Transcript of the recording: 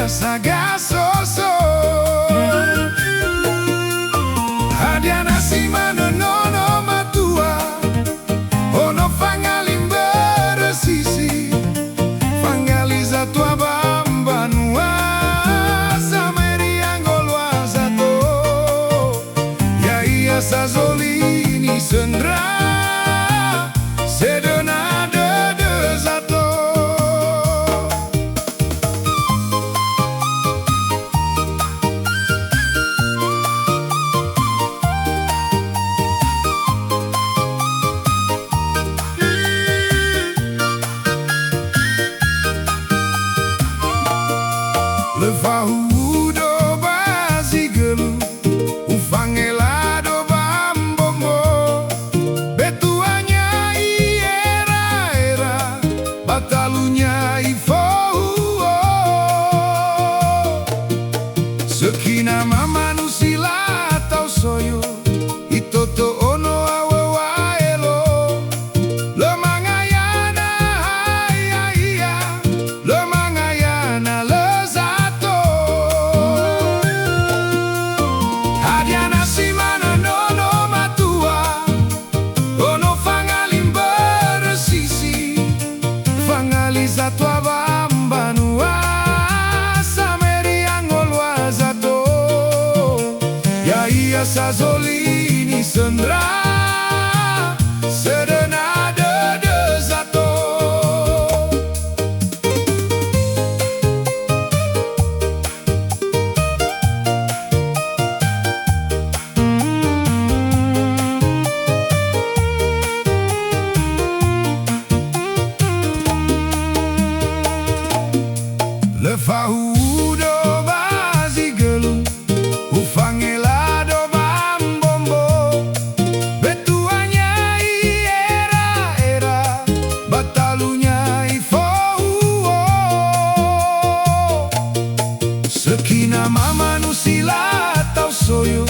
sagasoso Hadiana si manonono matua Ono fangalimbe resisi Fangaliza tua bambanua Sameri angolwa zato Ya iya sazolini sendra Sedonade de zato Levahudo bazigelu Ufangelado bambongo Betuanya era Batalunya ifouo Sekina mama nusila tau soyo Itoto ono awewaelo Lemangayana iya Lemangayana lezato Hadiana si manonono matua Ono fangalimbe resisi Fangaliza tua bambanua Sameri angolwa zato Ya iya sazolini sendra Sedenade de zato Levahudo bazigelu Ufangelado bambombo Betuanya era Batalunya ifouo Sekina mama nusila tau soyo